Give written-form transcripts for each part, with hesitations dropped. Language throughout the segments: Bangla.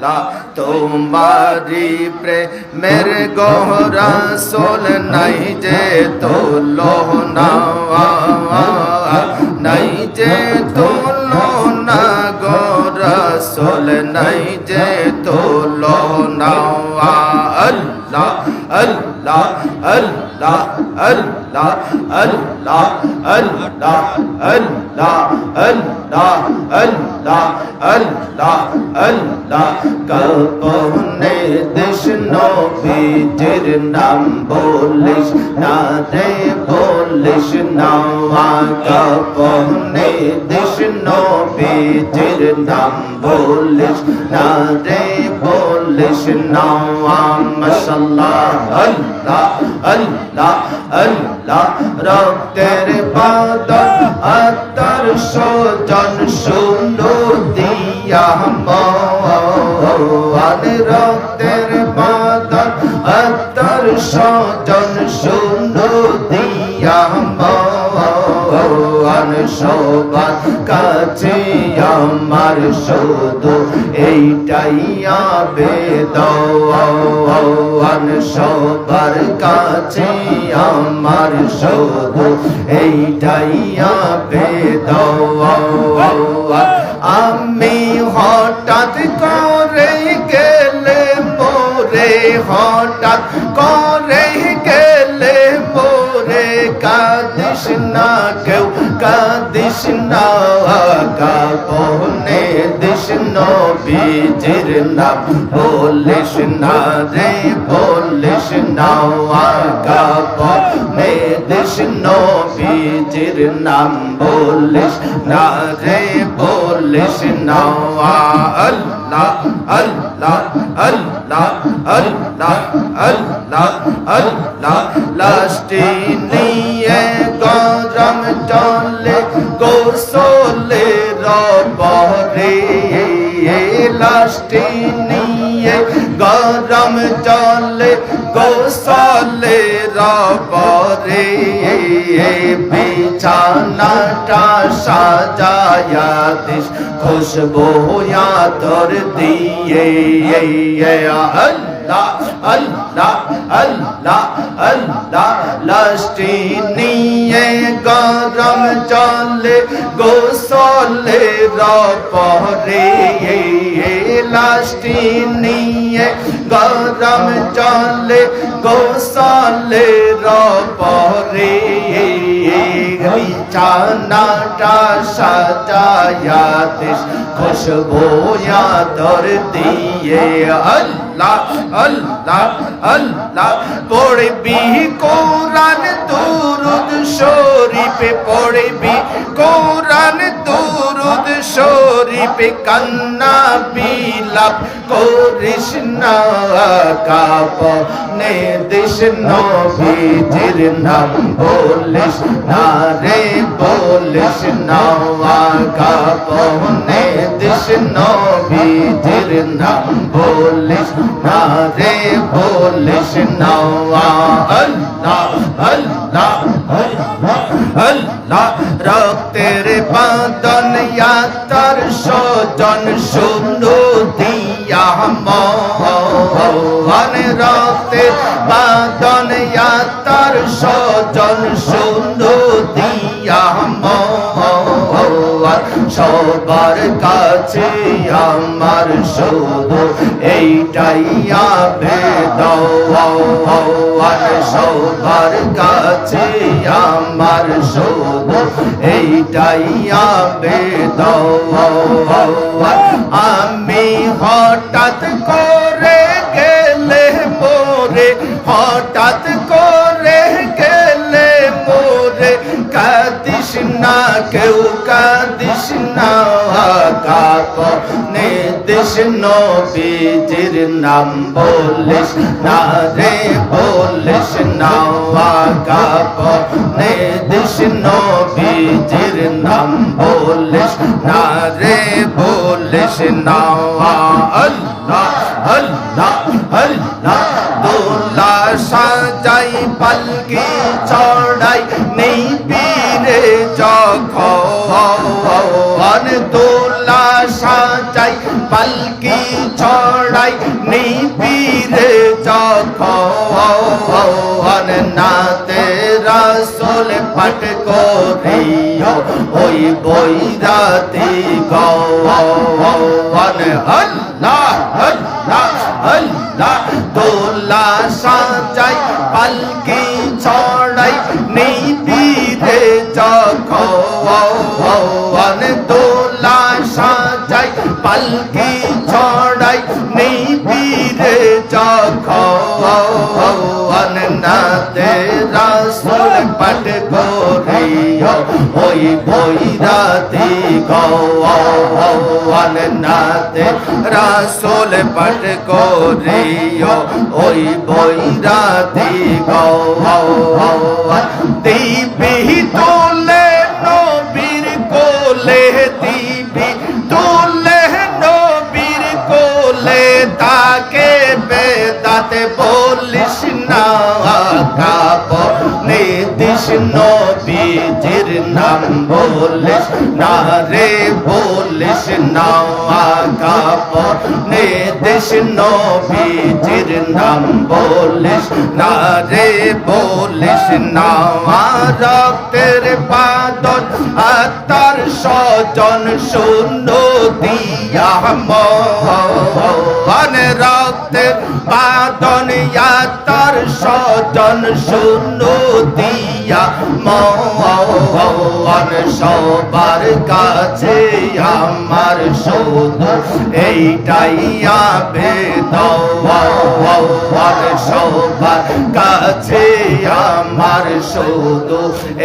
আল্লাহ তোমারি প্রেমের গহরা সোল নাই যে তুলনা নাই যে তুলনা গো রাসূল নাই যে তুলনা আল্লাহ আল্লাহ আল্লাহ আল্লাহ আল্লাহ আল্লাহ আল্লাহ আল্লাহ আল্লাহ আল্লাহ আল্লাহ কাপনে দেশ নবীজির নাম বলিস না রে বলিস না কাপনে দেশ নবীজির নাম বলিস না রে বলিস না মাশাআল্লাহ আল্লাহ আল্লাহ আল্লাহ রক্তের বাদল আতর সজন শুনো দিয়া মান রক্তের বাদল আতর সজন শুনো দিয়া মান সবার কাছে আমার শুধু এইটাই আবেদন সবার কাছে আমার শুধু এইটাই আবেদন আমি হঠাৎ করে গেলে মোরে হঠাৎ করে গেলে মোরে কাঁদিস না কেউ কাঁদিস না কাপনে দিস নবীজির নাম বলিস না রে বলিস না কাপনে দিস নবীজির নাম বলিস না রে বলিস না আল্লাহ আল্লাহ আল্লাহ আল্লাহ আল্লাহ আল্লাহ লাস্টি নিয়ে গরম চলে গোসলে রবরে লাস্টি নিয়ে গরম চলে গোসলে রবরে বিছানাটা সাজায়া দিস খুশবু আতর দিয়ে আল্লাহ আল্লাহ আল্লাহ আল্লাহ লাস্টি নিয়ে গরম চলে গোসলে রবরে লাস্টি নিয়ে গরম চলে গোসলে রবরে বিছানাটা সাজায়া দিস খুশবু আতর দিয়ে আল্লাহ আল্লাহ আল্লাহ পড়বি কোরআন দুরূদ শরীফে পড়বি কোরআন দুরূদ শরীফে কান্না বিলাপ করিস না কাপনে দিস নবীজির নাম বলিস না রে বলিস না কাপনে দিস নবীজির নাম বলিস না রে বলিস না আল্লাহ আল্লাহ আল্লাহ রক্তের বাঁধন আতর সজন শুনো দিয়া মান রক্তের বাঁধন আতর সজন শুনো দিয়া সবার কাছে আমার শুধু এইটাই আবেদন সবার কাছে আমার শুধু এইটাই আবেদন আমি হঠাৎ করে গেলে মোরে হঠাৎ করে গেলে মোরে কাঁদিস না কেউ কাঁদিস না কাপনে দিস নবীজির নাম বলিস না রে বলিস না কাপনে দিস নবীজির নাম বলিস না রে বলিস না আল্লাহ আল্লাহ আল্লাহ দোলা সাজাই পালকি চড়াই নেই বীরে যখন দোলা সাজাই পালকি ছড়াই নিবিরে যখন নাতে রাসূল পাঠ করিও ওই বৈরাতি গওয়ান আল্লাহ আল্লাহ আল্লাহ দোলা সাজাই পালকি ছড়াই নিবিরে যখন দোলা সাজাই পালকি ছড়াই নিবিরে যখন নাতে রাসূল পাঠ করিও ওই বৈরাতি গওয়ান নাতে রাসূল পাঠ করিও ওই বৈরাতি গওয়ান দিবি তোলে নবীর কোলে দিবি তোলে নবীর কোলে তাকে বেদাতে বলিস না কাপনে দিস নবীজির নাম বলিস না রে বলিস না কাপনে দিস নবীজির নাম বলিস না রে বলিস না রক্তের বাদল আত্মার স্বজন শূন্য দিয়া মন রক্তের বাদল আত্মার স্বজন শূন্য দিয়া মন সবার কাছে আমার শুধু এইটাই আবেদন সবার কাছে আমার শুধু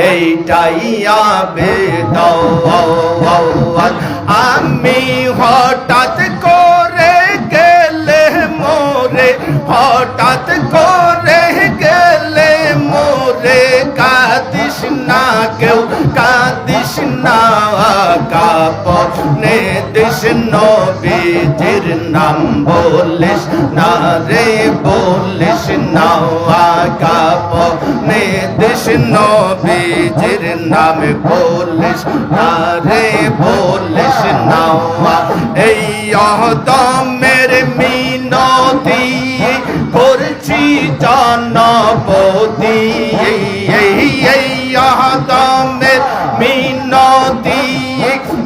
এইটাই আবেদন আমি হঠাৎ করে গেলে মোরে হঠাৎ করে গেলে মোরে কাঁদিস না কেউ কাঁদিস না কাপনে দিস নবীজির নাম বলিস না রে বলিস না কাপনে দিস নবীজির নাম বলিস না রে বলিস না এই অহদমের মিনতি করছি জনপতি এই অহদমের মিনতি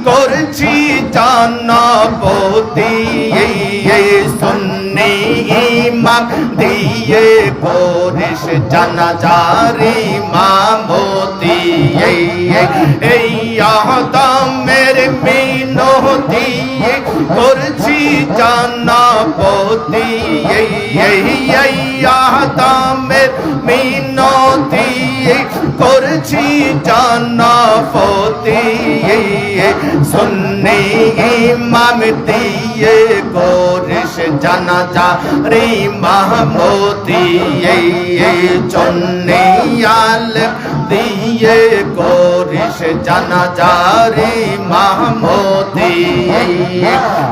করছি জনপতি সুন্নি ইমাম দিয়ে করিস জানাজারি মামতি এই আদমের মিনতি করছি জানাপতি এই আদমের মিনতি করছি জানাপতি সুন্নি ইমাম দিয়ে করিস জানাজা রে মাহমুদি চন্নি আলেম দিয়ে করিস জানাজা রে মাহমুদি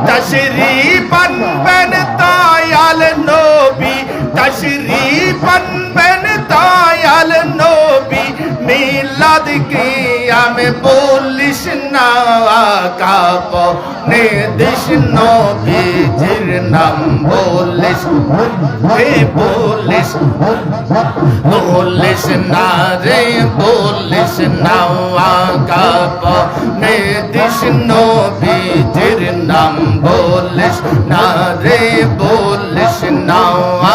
তশরীফ আনবেন দয়াল নবী তশরীফ আনবেন দয়াল নবী মিলাদ কি আমি বলিস না কাপনে দিস নবীজির নাম বলিস হে বলিস বলিস না রে বলিস না কাপনে দিস নবীজির নাম বলিস না রে বলিস না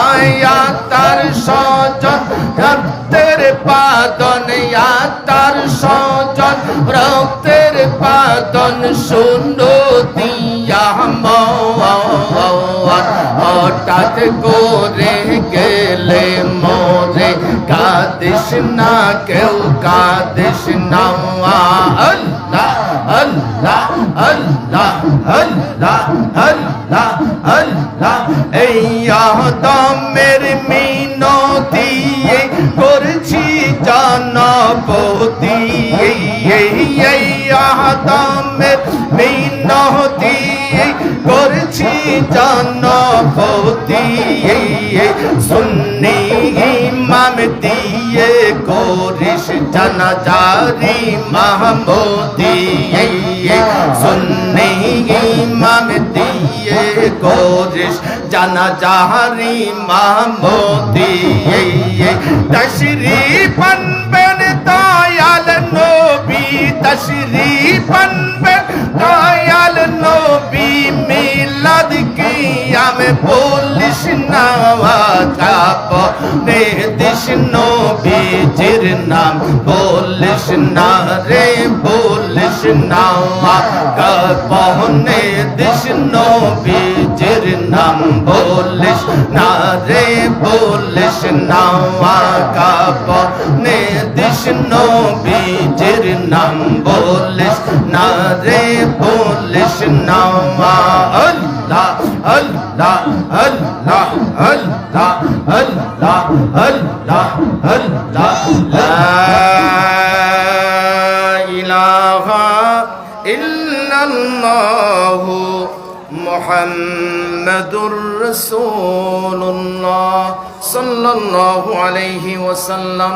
আয়া তার সজন রক্তের পাদন তার সজন রক্তের পাদন শূন্য দিয়া হঠাৎ করে গেলে মোরে কাঁদিস না কেউ কাঁদিস না আল্লাহ আল্লাহ আল্লাহ আল্লাহ আল্লাহ আল্লাহ এই আদমের মিনতি করছি জানাপতি এই আদমের মিনতি করছি জানাপতি সুন্নি ইমাম দিয়ে করিস জানাজারি মাহমুদি সুন্নি ইমাম দিয়ে করিস জানাজারি ইমামতি তশরীফ আনবেন দয়াল নবী তশরীফ আনবেন দয়াল নবী মিলাদ কিয়াম বলিস না কাপনে দিস নবীজির নাম বলিস না রে বলিস না কাপনে দিস নবীজির নাম বলিস না রে বলিস না কাপনে দিস নবীজির নাম বলিস না রে বলিস না আল্লাহ আল্লাহ আল্লাহ আল্লাহ আল্লাহ আল্লাহ আল্লাহ লা ইলাহা ইল্লাল্লাহু মুহাম্মাদুর রাসূলুল্লাহ সাল্লাল্লাহু আলাইহি ওয়াসাল্লাম।